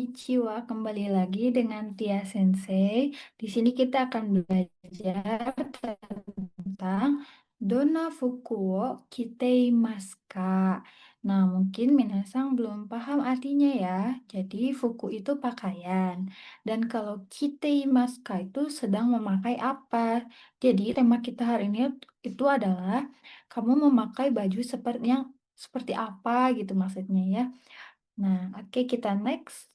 Konnichiwa, kembali lagi dengan Tia Sensei. Di sini kita akan belajar tentang Dona Fukuo Kiteimasu ka. Nah, mungkin minasang belum paham artinya ya. Jadi, fuku itu pakaian. Dan kalau kiteimasu ka itu sedang memakai apa. Jadi, tema kita hari ini itu adalah kamu memakai baju seperti apa gitu maksudnya ya. Nah, oke kita next.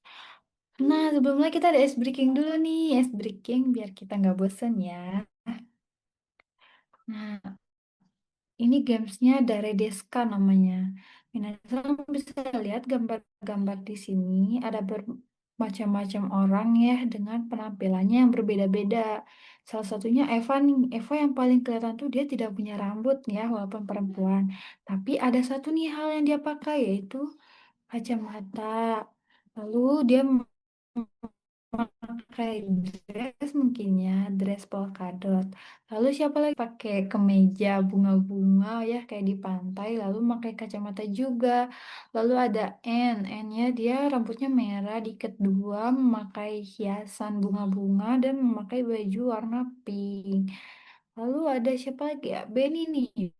Nah, sebelumnya kita ada ice breaking dulu nih, ice breaking biar kita nggak bosen ya. Nah, ini gamesnya dari Deska namanya. Minasan bisa lihat gambar-gambar di sini, ada bermacam-macam orang ya dengan penampilannya yang berbeda-beda. Salah satunya Eva nih, Eva yang paling kelihatan tuh dia tidak punya rambut ya, walaupun perempuan. Tapi ada satu nih hal yang dia pakai yaitu kacamata. Lalu dia pakai dress mungkin ya, dress polkadot. Lalu siapa lagi pakai kemeja bunga-bunga ya kayak di pantai, lalu pakai kacamata juga. Lalu ada N-nya dia rambutnya merah, diikat dua, memakai hiasan bunga-bunga dan memakai baju warna pink. Lalu ada siapa lagi ya? Benny nih,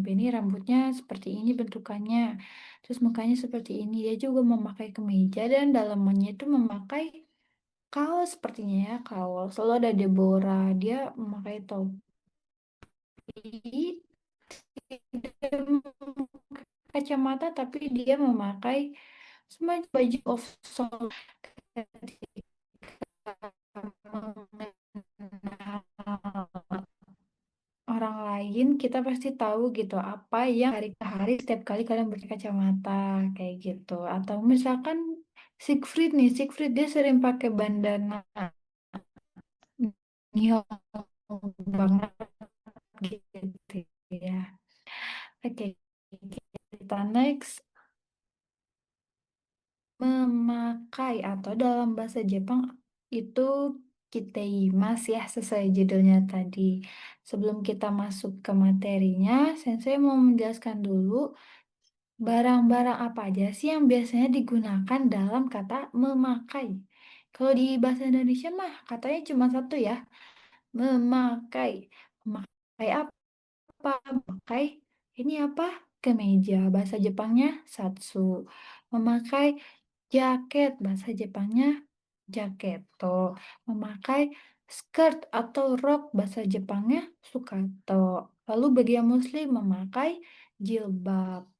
Benny rambutnya seperti ini bentukannya. Terus mukanya seperti ini. Dia juga memakai kemeja dan dalamannya itu memakai kaos sepertinya ya, kaos. Lalu ada Deborah, dia memakai topi, dia memakai kacamata, tapi dia memakai semacam baju off-shoulder orang lain. Kita pasti tahu gitu apa yang hari ke hari setiap kali kalian berkacamata kayak gitu. Atau misalkan Siegfried dia sering pakai bandana neon banget gitu ya. Oke, kita next. Memakai atau dalam bahasa Jepang itu kiteimasu ya, sesuai judulnya tadi. Sebelum kita masuk ke materinya, Sensei mau menjelaskan dulu barang-barang apa aja sih yang biasanya digunakan dalam kata memakai. Kalau di bahasa Indonesia mah katanya cuma satu ya, memakai. Memakai apa? Memakai ini apa? Kemeja. Bahasa Jepangnya satsu. Memakai jaket. Bahasa Jepangnya jaketo. Memakai skirt atau rok. Bahasa Jepangnya sukato. Lalu bagi yang muslim memakai jilbab.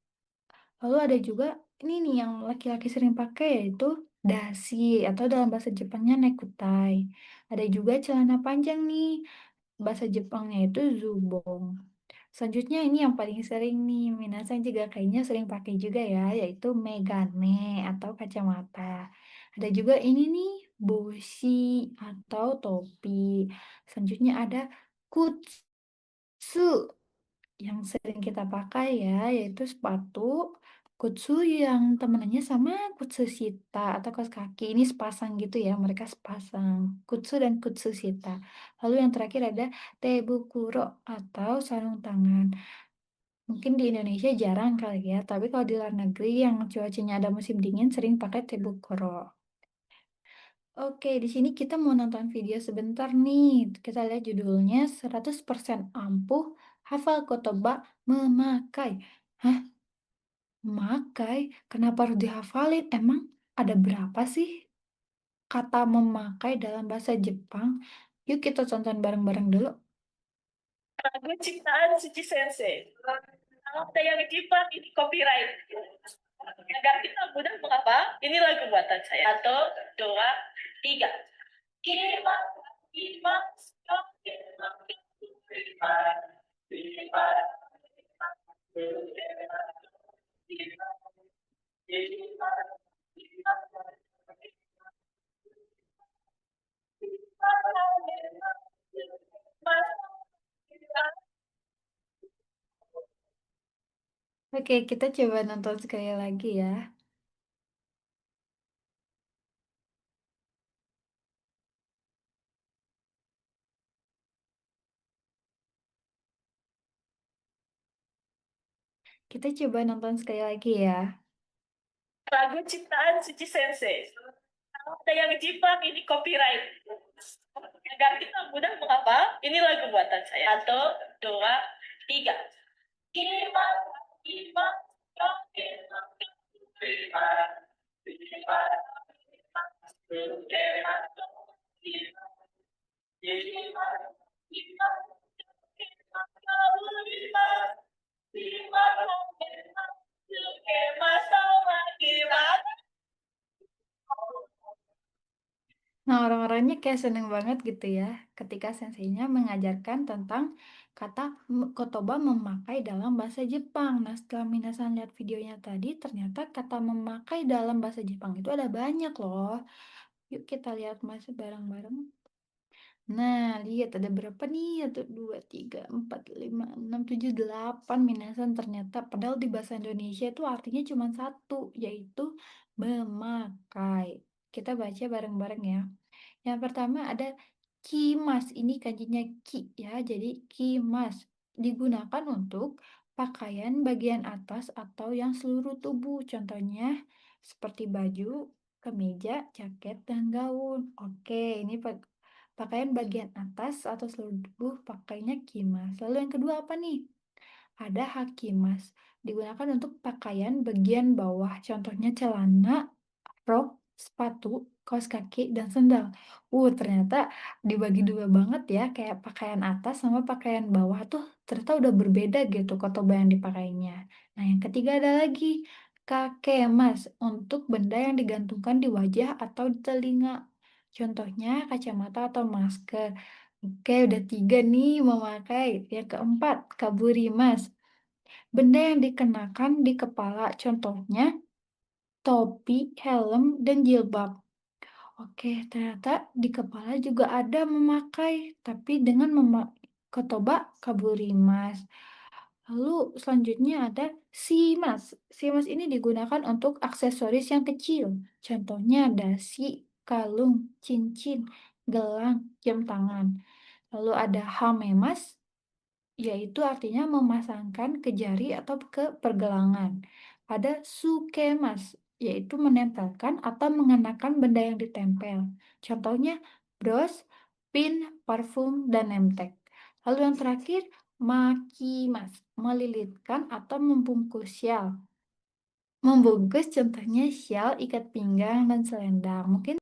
Lalu ada juga ini nih yang laki-laki sering pakai yaitu dasi atau dalam bahasa Jepangnya necktie. Ada juga celana panjang nih. Bahasa Jepangnya itu zubong. Selanjutnya ini yang paling sering nih, minasan juga kayaknya sering pakai juga ya, yaitu megane atau kacamata. Ada juga ini nih, boshi atau topi. Selanjutnya ada kutsu yang sering kita pakai ya, yaitu sepatu. Kutsu yang temenannya sama kutsu shita atau kaos kaki. Ini sepasang gitu ya, mereka sepasang. Kutsu dan kutsu shita. Lalu yang terakhir ada tebukuro atau sarung tangan. Mungkin di Indonesia jarang kali ya, tapi kalau di luar negeri yang cuacanya ada musim dingin sering pakai tebukuro. Oke, di sini kita mau nonton video sebentar nih. Kita lihat judulnya 100% ampuh hafal kotoba memakai. Hah? Memakai? Kenapa harus dihafalin? Emang ada berapa sih kata memakai dalam bahasa Jepang? Yuk kita tonton bareng-bareng dulu. Lagu ciptaan Suci Sensei. Kalau ada yang Jepang ini copyright. Agar kita mudah mengapa? Ini lagu buatan saya. Satu, dua, tiga. Lima, lima, lima, lima, lima, Oke, kita coba nonton sekali lagi ya. Kita coba nonton sekali lagi ya. lagu ciptaan Suci Sensei. Ada yang Jepang ini copyright. Agar kita mudah menghafal, ini lagu buatan saya. Satu, dua, tiga. Lima, lima, lima, lima, lima, lima, lima, lima, lima, lima, lima, Nah, orang-orangnya kayak seneng banget gitu ya, ketika senseinya mengajarkan tentang kata kotoba memakai dalam bahasa Jepang. Nah, setelah minasan lihat videonya tadi, ternyata kata memakai dalam bahasa Jepang itu ada banyak loh. Yuk kita lihat masih bareng-bareng. Nah, lihat ada berapa nih? 1, 2, 3, 4, 5, 6, 7, 8 minasan ternyata. Padahal di bahasa Indonesia itu artinya cuma satu, yaitu memakai. Kita baca bareng-bareng ya. Yang pertama ada kimas, ini kanjinya ki ya, jadi kimas digunakan untuk pakaian bagian atas atau yang seluruh tubuh. Contohnya seperti baju, kemeja, jaket, dan gaun. Oke, ini pakaian bagian atas atau seluruh tubuh pakainya kimas. Lalu yang kedua apa nih? Ada hakimas, digunakan untuk pakaian bagian bawah. Contohnya celana, rok, sepatu, kaos kaki, dan sendal. Ternyata dibagi dua banget ya, kayak pakaian atas sama pakaian bawah tuh ternyata udah berbeda gitu kotoba yang dipakainya. Nah, yang ketiga ada lagi kakemas untuk benda yang digantungkan di wajah atau di telinga. Contohnya kacamata atau masker. Oke, udah tiga nih memakai. Yang keempat, kaburimas. Benda yang dikenakan di kepala. Contohnya topi, helm, dan jilbab. Oke, ternyata di kepala juga ada memakai, tapi dengan kotoba kaburimas. Lalu selanjutnya ada simas. Simas ini digunakan untuk aksesoris yang kecil. Contohnya dasi, kalung, cincin, gelang, jam tangan. Lalu ada hamemas, yaitu artinya memasangkan ke jari atau ke pergelangan. Ada sukemas, yaitu menempelkan atau mengenakan benda yang ditempel. Contohnya bros, pin, parfum, dan nemtek. Lalu yang terakhir, makimas, melilitkan atau membungkus syal. Membungkus contohnya syal, ikat pinggang, dan selendang. Mungkin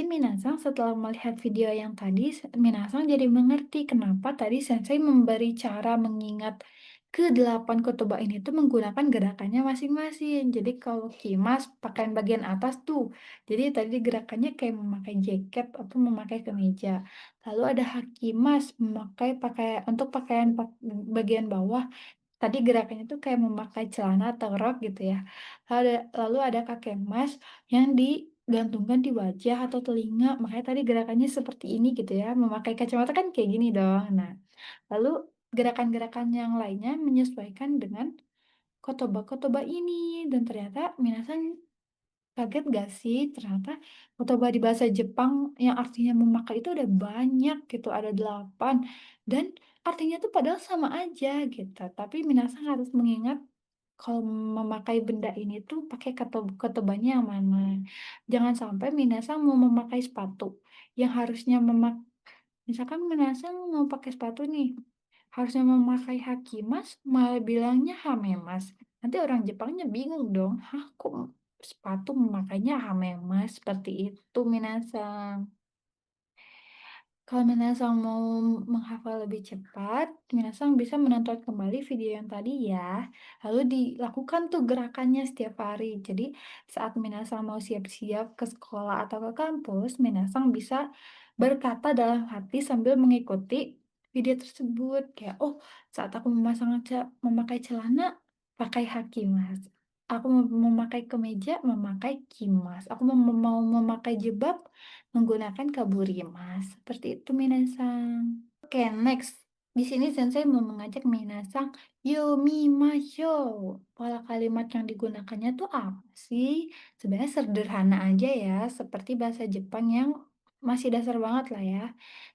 Minasang setelah melihat video yang tadi, Minasang jadi mengerti kenapa tadi Sensei memberi cara mengingat ke 8 kotoba ini tuh menggunakan gerakannya masing-masing. Jadi kalau kimas pakaian bagian atas tuh, jadi tadi gerakannya kayak memakai jaket atau memakai kemeja. Lalu ada hakimas memakai untuk pakaian bagian bawah. Tadi gerakannya tuh kayak memakai celana atau rok gitu ya. Lalu ada kakek emas yang digantungkan di wajah atau telinga. Makanya tadi gerakannya seperti ini gitu ya. Memakai kacamata kan kayak gini dong. Nah, lalu gerakan-gerakan yang lainnya menyesuaikan dengan kotoba-kotoba ini. Dan ternyata minasan kaget gak sih? Ternyata kotoba di bahasa Jepang yang artinya memakai itu ada banyak gitu. Ada 8. Dan artinya tuh padahal sama aja gitu. Tapi minasan harus mengingat kalau memakai benda ini tuh pakai ketebanya yang mana. Jangan sampai minasang mau memakai sepatu yang harusnya misalkan minasang mau pakai sepatu nih, harusnya memakai hakimas, malah bilangnya hamemas. Nanti orang Jepangnya bingung dong, hah kok sepatu memakainya hamemas seperti itu minasang. Kalau Minasang mau menghafal lebih cepat, Minasang bisa menonton kembali video yang tadi ya. Lalu dilakukan tuh gerakannya setiap hari. Jadi saat Minasang mau siap-siap ke sekolah atau ke kampus, Minasang bisa berkata dalam hati sambil mengikuti video tersebut. Kayak, oh saat aku memakai celana, pakai haki mas. Aku mau memakai kemeja, memakai kimas. Aku mau memakai jilbab, menggunakan kaburimas. Seperti itu Minasang. Oke, next. Di sini Sensei mau mengajak Minasang Yomimasho. Pola kalimat yang digunakannya tuh apa sih? Sebenarnya sederhana aja ya, seperti bahasa Jepang yang masih dasar banget lah ya.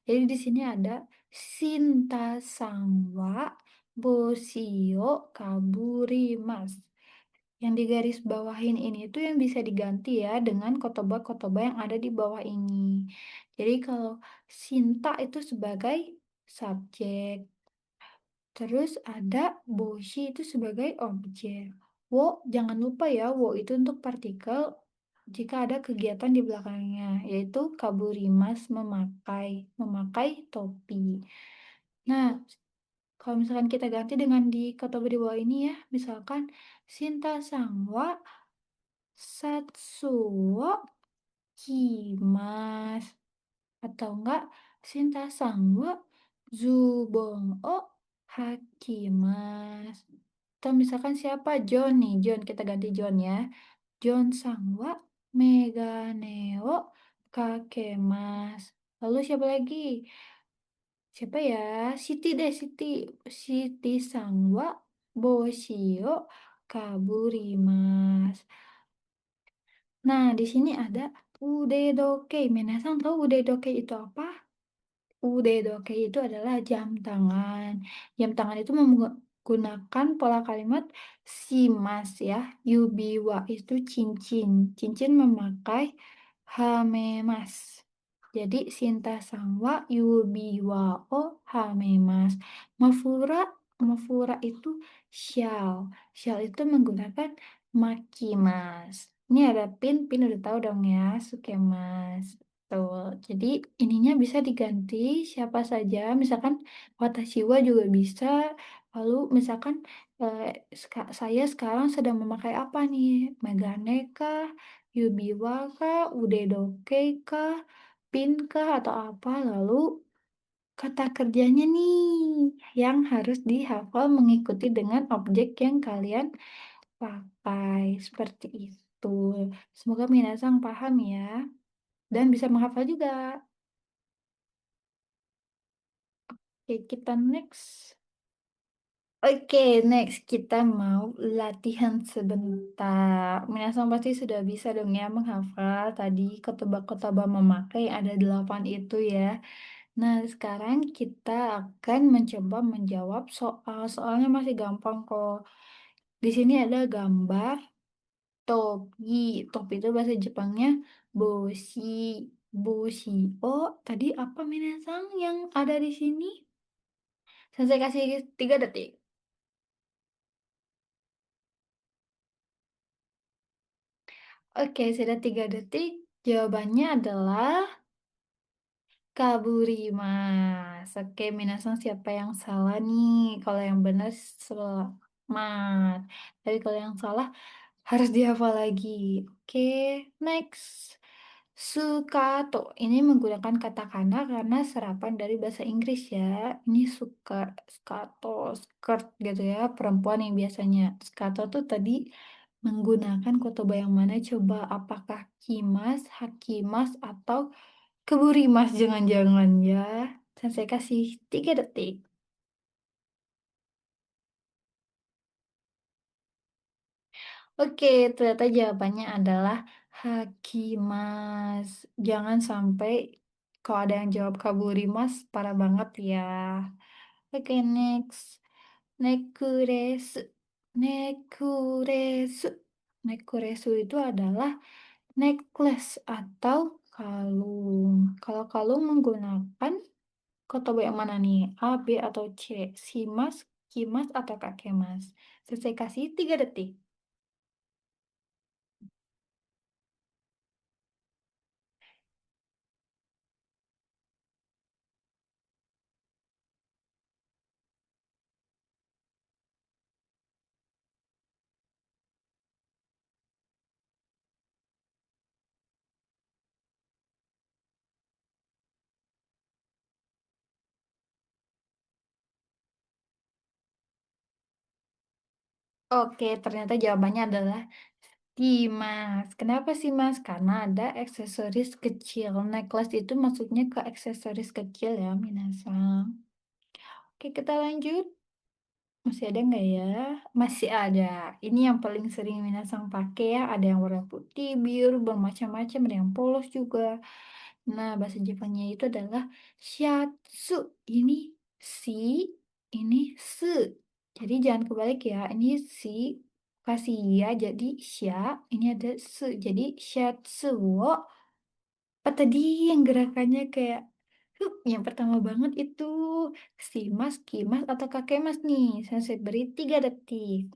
Jadi di sini ada Shinta Sangwa Boshio Kaburimas. Yang di garis bawahin ini tuh yang bisa diganti ya dengan kotoba-kotoba yang ada di bawah ini. Jadi kalau Sinta itu sebagai subjek, terus ada Boshi itu sebagai objek. Wo, jangan lupa ya, wo itu untuk partikel jika ada kegiatan di belakangnya, yaitu kaburimas memakai, memakai topi. Nah, kalau misalkan kita ganti dengan di kata di bawah ini ya, misalkan Sinta Sangwa Satsuo Kimas. Atau enggak Sinta Sangwa Zubong O Hakimas. Atau misalkan siapa John nih, John kita ganti John ya. John Sangwa Meganeo Kakemas. Lalu siapa lagi? Siapa ya? Siti deh, Siti. Siti Sangwa Boshio Kaburimas. Nah, di sini ada udedoke. Minasan tahu udedoke itu apa? Udedoke itu adalah jam tangan. Jam tangan itu menggunakan pola kalimat simas ya. Yubiwa itu cincin. Cincin memakai hamemas. Jadi Sinta Sangwa Yubiwa o hamemas. Mafura, mafura itu shell. Shell itu menggunakan makimas. Ini ada pin, pin udah tahu dong ya, sukemas. Betul. Jadi ininya bisa diganti siapa saja. Misalkan watashi wa juga bisa. Lalu misalkan eh, saya sekarang sedang memakai apa nih? Megane kah? Yubiwa kah? Udedoke kah? Pin kah? Atau apa? Lalu kata kerjanya nih yang harus dihafal mengikuti dengan objek yang kalian pakai. Seperti itu. Semoga minasang paham ya. Dan bisa menghafal juga. Oke, kita next. Oke, next kita mau latihan sebentar. Minasang pasti sudah bisa dong ya menghafal tadi kotbah-kotbah memakai yang ada 8 itu ya. Nah, sekarang kita akan mencoba menjawab soal. Soalnya masih gampang kok. Di sini ada gambar topi. Topi itu bahasa Jepangnya boshi. Boshi. Oh, tadi apa Minasang yang ada di sini? Saya kasih 3 detik. Oke, sudah 3 detik. Jawabannya adalah kaburimas. Oke, minasan siapa yang salah nih? Kalau yang benar selamat. Tapi kalau yang salah harus dihafal lagi. Oke, next. Sukato. Ini menggunakan katakana karena serapan dari bahasa Inggris ya. Ini suka, skato, skirt gitu ya. Perempuan yang biasanya. Skato tuh tadi menggunakan kotoba yang mana coba? Apakah kimas, hakimas, atau keburimas? Jangan-jangan ya. Dan saya kasih 3 detik. Oke, ternyata jawabannya adalah Hakimas. Jangan sampai kalau ada yang jawab Kaburimas, parah banget ya. Oke, next. Nekuresu. Nekuresu. Nekuresu itu adalah necklace atau kalung. Kalau kalung menggunakan kotoba yang mana nih? A, B, atau C? Simas, kimas, atau kakemas? Saya kasih 3 detik. Oke, ternyata jawabannya adalah Dimas. Kenapa sih Mas? Karena ada aksesoris kecil. Necklace itu maksudnya ke aksesoris kecil ya, Minasang. Oke, kita lanjut. Masih ada nggak ya? Masih ada. Ini yang paling sering Minasang pakai ya. Ada yang warna putih, biru, bermacam-macam. Ada yang polos juga. Nah, bahasa Jepangnya itu adalah shatsu. Ini si, ini se. Jadi jangan kebalik ya. Ini si, kasih ya jadi sya, ini ada se, jadi shatsuwo. Apa tadi yang gerakannya kayak yang pertama banget itu si mas, kimas, atau kakek mas nih. Saya beri 3 detik.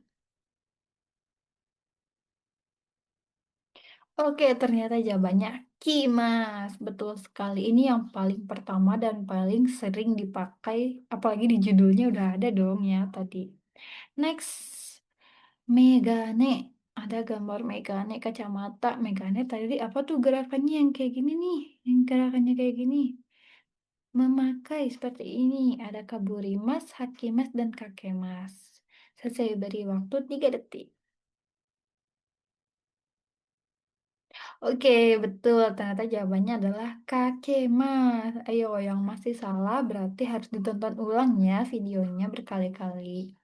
Oke, ternyata jawabannya kimas. Betul sekali. Ini yang paling pertama dan paling sering dipakai, apalagi di judulnya udah ada dong ya tadi. Next, Megane. Ada gambar Megane, kacamata. Megane tadi apa tuh gerakannya yang kayak gini nih? Yang gerakannya kayak gini. Memakai seperti ini. Ada kaburimas, hakimas, dan kakemas. Saya beri waktu 3 detik. Oke, betul. Ternyata jawabannya adalah kakemas. Ayo, yang masih salah berarti harus ditonton ulang ya videonya berkali-kali.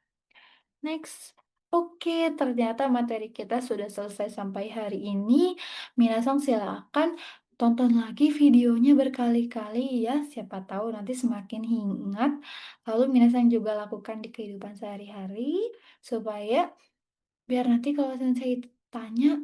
Next. Oke, ternyata materi kita sudah selesai sampai hari ini. Minasang silakan tonton lagi videonya berkali-kali ya. Siapa tahu nanti semakin ingat. Lalu Minasang juga lakukan di kehidupan sehari-hari supaya biar nanti kalau sensei tanya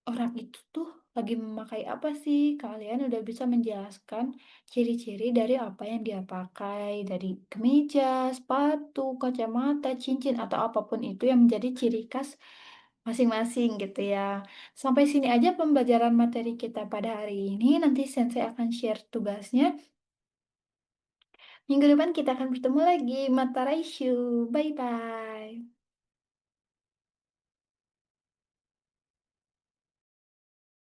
orang itu tuh lagi memakai apa sih, kalian udah bisa menjelaskan ciri-ciri dari apa yang dia pakai, dari kemeja, sepatu, kacamata, cincin, atau apapun itu yang menjadi ciri khas masing-masing gitu ya. Sampai sini aja pembelajaran materi kita pada hari ini. Nanti Sensei akan share tugasnya. Minggu depan kita akan bertemu lagi. Mata Raisyu. Bye-bye.